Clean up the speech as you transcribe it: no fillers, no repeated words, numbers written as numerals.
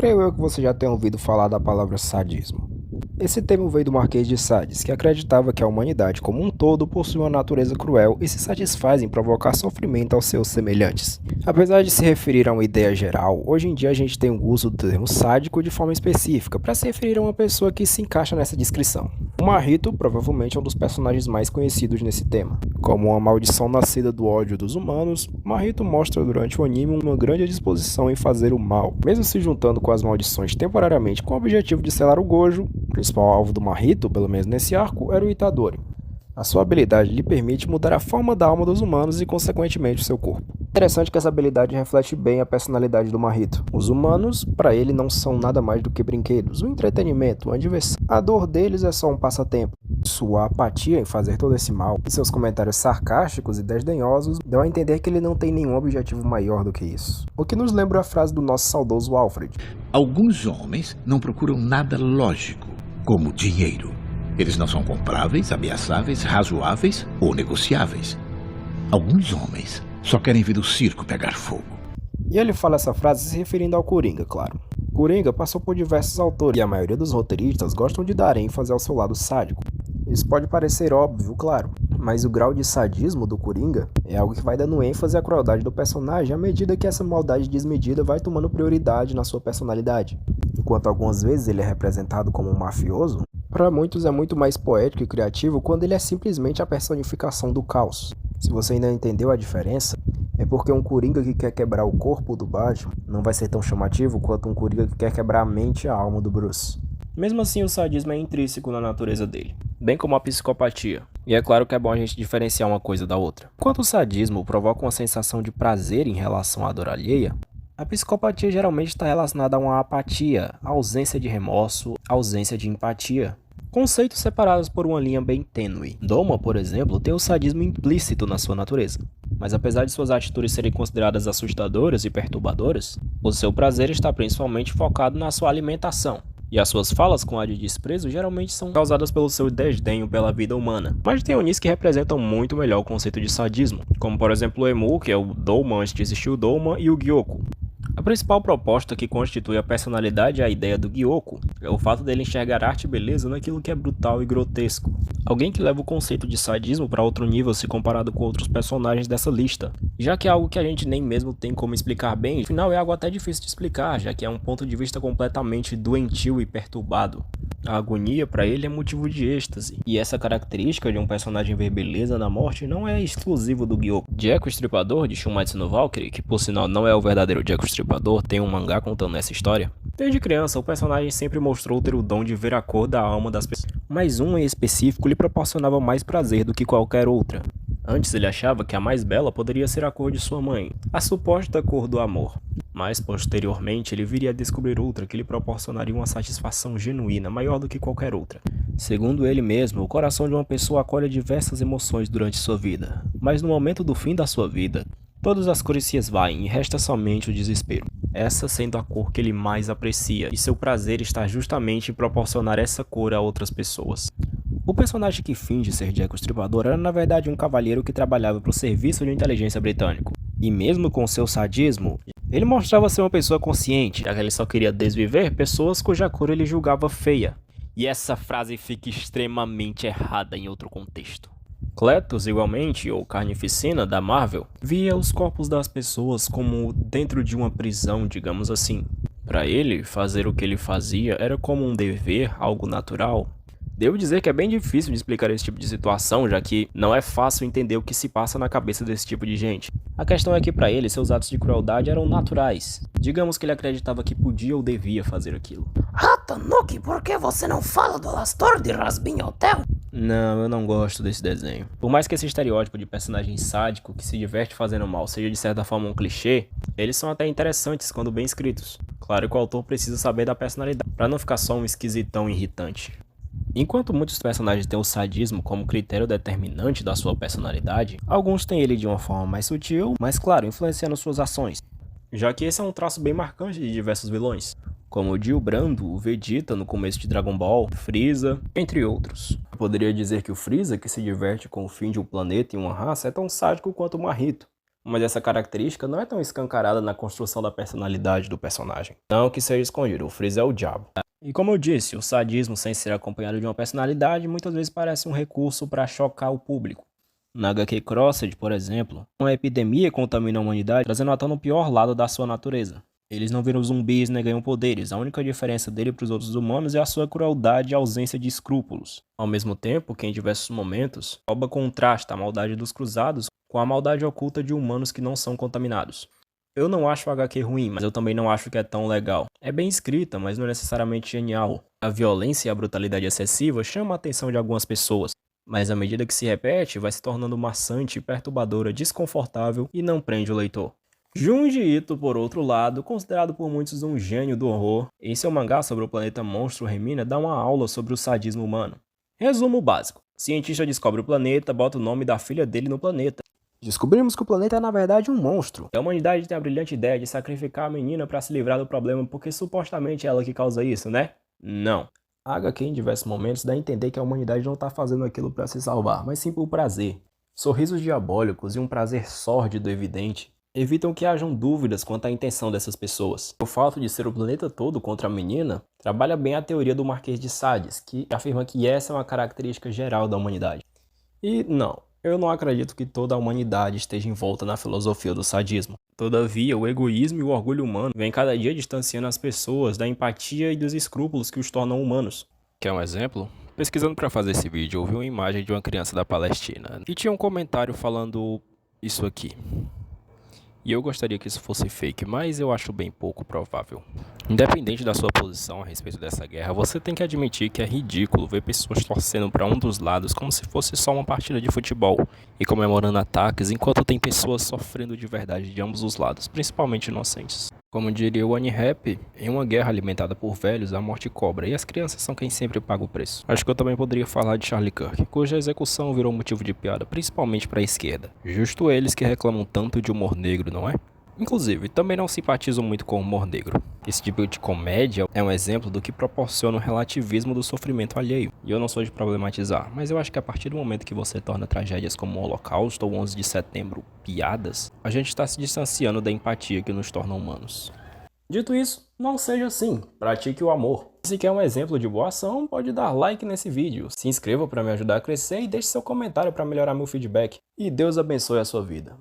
Creio eu que você já tenha ouvido falar da palavra sadismo. Esse termo veio do Marquês de Sades, que acreditava que a humanidade como um todo possui uma natureza cruel e se satisfaz em provocar sofrimento aos seus semelhantes. Apesar de se referir a uma ideia geral, hoje em dia a gente tem o uso do termo sádico de forma específica para se referir a uma pessoa que se encaixa nessa descrição. O Marrito provavelmente é um dos personagens mais conhecidos nesse tema. Como uma maldição nascida do ódio dos humanos, Marrito mostra durante o anime uma grande disposição em fazer o mal, mesmo se juntando com as maldições temporariamente com o objetivo de selar o Gojo. O principal alvo do Marrito, pelo menos nesse arco, era o Itadori. A sua habilidade lhe permite mudar a forma da alma dos humanos e, consequentemente, o seu corpo. Interessante que essa habilidade reflete bem a personalidade do Marrito. Os humanos, para ele, não são nada mais do que brinquedos, um entretenimento, uma diversão. A dor deles é só um passatempo. Sua apatia em fazer todo esse mal e seus comentários sarcásticos e desdenhosos dão a entender que ele não tem nenhum objetivo maior do que isso. O que nos lembra a frase do nosso saudoso Alfred. Alguns homens não procuram nada lógico, como dinheiro. Eles não são compráveis, ameaçáveis, razoáveis ou negociáveis. Alguns homens só querem ver o circo pegar fogo. E ele fala essa frase se referindo ao Coringa, claro. Coringa passou por diversos autores e a maioria dos roteiristas gostam de dar ênfase ao seu lado sádico. Isso pode parecer óbvio, claro, mas o grau de sadismo do Coringa é algo que vai dando ênfase à crueldade do personagem à medida que essa maldade desmedida vai tomando prioridade na sua personalidade. Enquanto algumas vezes ele é representado como um mafioso, para muitos é muito mais poético e criativo quando ele é simplesmente a personificação do caos. Se você ainda não entendeu a diferença, é porque um Coringa que quer quebrar o corpo do Batman não vai ser tão chamativo quanto um Coringa que quer quebrar a mente e a alma do Bruce. Mesmo assim, o sadismo é intrínseco na natureza dele, bem como a psicopatia. E é claro que é bom a gente diferenciar uma coisa da outra. Enquanto o sadismo provoca uma sensação de prazer em relação à dor alheia, a psicopatia geralmente está relacionada a uma apatia, ausência de remorso, ausência de empatia. Conceitos separados por uma linha bem tênue. Doma, por exemplo, tem o sadismo implícito na sua natureza. Mas apesar de suas atitudes serem consideradas assustadoras e perturbadoras, o seu prazer está principalmente focado na sua alimentação. E as suas falas com ar de desprezo geralmente são causadas pelo seu desdenho pela vida humana. Mas tem onis que representam muito melhor o conceito de sadismo, como por exemplo o Emu, que é o Douma antes de existir o Douma, e o Gyoko. A principal proposta que constitui a personalidade e a ideia do Gyoko é o fato dele enxergar arte e beleza naquilo que é brutal e grotesco. Alguém que leva o conceito de sadismo para outro nível se comparado com outros personagens dessa lista, já que é algo que a gente nem mesmo tem como explicar bem, afinal é algo até difícil de explicar, já que é um ponto de vista completamente doentio e perturbado. A agonia para ele é motivo de êxtase, e essa característica de um personagem ver beleza na morte não é exclusivo do Gyoko. Jack o Estripador, de Shumatsu no Valkyrie, que por sinal não é o verdadeiro Jack o Estripador, tem um mangá contando essa história. Desde criança, o personagem sempre mostrou ter o dom de ver a cor da alma das pessoas, mas um em específico lhe proporcionava mais prazer do que qualquer outra. Antes ele achava que a mais bela poderia ser a cor de sua mãe, a suposta cor do amor. Mas posteriormente ele viria a descobrir outra que lhe proporcionaria uma satisfação genuína, maior do que qualquer outra. Segundo ele mesmo, o coração de uma pessoa acolhe diversas emoções durante sua vida, mas no momento do fim da sua vida, todas as cores se esvaem e resta somente o desespero. Essa sendo a cor que ele mais aprecia, e seu prazer está justamente em proporcionar essa cor a outras pessoas. O personagem que finge ser Jack o Estripador era na verdade um cavalheiro que trabalhava para o Serviço de Inteligência Britânico. E mesmo com seu sadismo, ele mostrava ser uma pessoa consciente, já que ele só queria desviver pessoas cuja cor ele julgava feia. E essa frase fica extremamente errada em outro contexto. Cletus, igualmente, ou Carnificina, da Marvel, via os corpos das pessoas como dentro de uma prisão, digamos assim. Para ele, fazer o que ele fazia era como um dever, algo natural. Devo dizer que é bem difícil de explicar esse tipo de situação, já que não é fácil entender o que se passa na cabeça desse tipo de gente. A questão é que para ele, seus atos de crueldade eram naturais. Digamos que ele acreditava que podia ou devia fazer aquilo. Tanuki, por que você não fala do Alastor de Rasbin Hotel? Não, eu não gosto desse desenho. Por mais que esse estereótipo de personagem sádico que se diverte fazendo mal seja de certa forma um clichê, eles são até interessantes quando bem escritos. Claro que o autor precisa saber da personalidade, para não ficar só um esquisitão irritante. Enquanto muitos personagens têm o sadismo como critério determinante da sua personalidade, alguns têm ele de uma forma mais sutil, mas claro, influenciando suas ações. Já que esse é um traço bem marcante de diversos vilões, como o Dio Brando, o Vegeta no começo de Dragon Ball, Freeza, entre outros. Eu poderia dizer que o Freeza, que se diverte com o fim de um planeta e uma raça, é tão sádico quanto o Marrito. Mas essa característica não é tão escancarada na construção da personalidade do personagem. Não que seja escondido, o Freeza é o diabo. E como eu disse, o sadismo sem ser acompanhado de uma personalidade muitas vezes parece um recurso para chocar o público. Na HQ Crossed, por exemplo, uma epidemia contamina a humanidade, trazendo à tona o pior lado da sua natureza. Eles não viram zumbis nem ganham poderes, a única diferença dele para os outros humanos é a sua crueldade e ausência de escrúpulos. Ao mesmo tempo que, em diversos momentos, a obra contrasta a maldade dos cruzados com a maldade oculta de humanos que não são contaminados. Eu não acho o HQ ruim, mas eu também não acho que é tão legal. É bem escrita, mas não é necessariamente genial. A violência e a brutalidade excessiva chamam a atenção de algumas pessoas, mas à medida que se repete, vai se tornando maçante, perturbadora, desconfortável e não prende o leitor. Junji Ito, por outro lado, considerado por muitos um gênio do horror, em seu mangá sobre o planeta monstro Remina dá uma aula sobre o sadismo humano. Resumo básico: cientista descobre o planeta, bota o nome da filha dele no planeta. Descobrimos que o planeta é na verdade um monstro. A humanidade tem a brilhante ideia de sacrificar a menina para se livrar do problema porque supostamente é ela que causa isso, né? Não. A HQ em diversos momentos dá a entender que a humanidade não está fazendo aquilo para se salvar, mas sim por prazer. Sorrisos diabólicos e um prazer sórdido evidente evitam que hajam dúvidas quanto à intenção dessas pessoas. O fato de ser o planeta todo contra a menina trabalha bem a teoria do Marquês de Sades, que afirma que essa é uma característica geral da humanidade. E não, eu não acredito que toda a humanidade esteja envolta na filosofia do sadismo. Todavia, o egoísmo e o orgulho humano vêm cada dia distanciando as pessoas da empatia e dos escrúpulos que os tornam humanos. Quer um exemplo? Pesquisando para fazer esse vídeo, eu vi uma imagem de uma criança da Palestina e tinha um comentário falando isso aqui. E eu gostaria que isso fosse fake, mas eu acho bem pouco provável. Independente da sua posição a respeito dessa guerra, você tem que admitir que é ridículo ver pessoas torcendo para um dos lados como se fosse só uma partida de futebol e comemorando ataques, enquanto tem pessoas sofrendo de verdade de ambos os lados, principalmente inocentes. Como diria o Annie-Rap, em uma guerra alimentada por velhos, a morte cobra, e as crianças são quem sempre paga o preço. Acho que eu também poderia falar de Charlie Kirk, cuja execução virou motivo de piada, principalmente para a esquerda. Justo eles que reclamam tanto de humor negro, não é? Inclusive, também não simpatizo muito com o humor negro. Esse tipo de comédia é um exemplo do que proporciona o relativismo do sofrimento alheio. E eu não sou de problematizar, mas eu acho que a partir do momento que você torna tragédias como o Holocausto ou 11 de setembro piadas, a gente está se distanciando da empatia que nos torna humanos. Dito isso, não seja assim, pratique o amor. Se quer um exemplo de boa ação, pode dar like nesse vídeo, se inscreva para me ajudar a crescer e deixe seu comentário para melhorar meu feedback. E Deus abençoe a sua vida.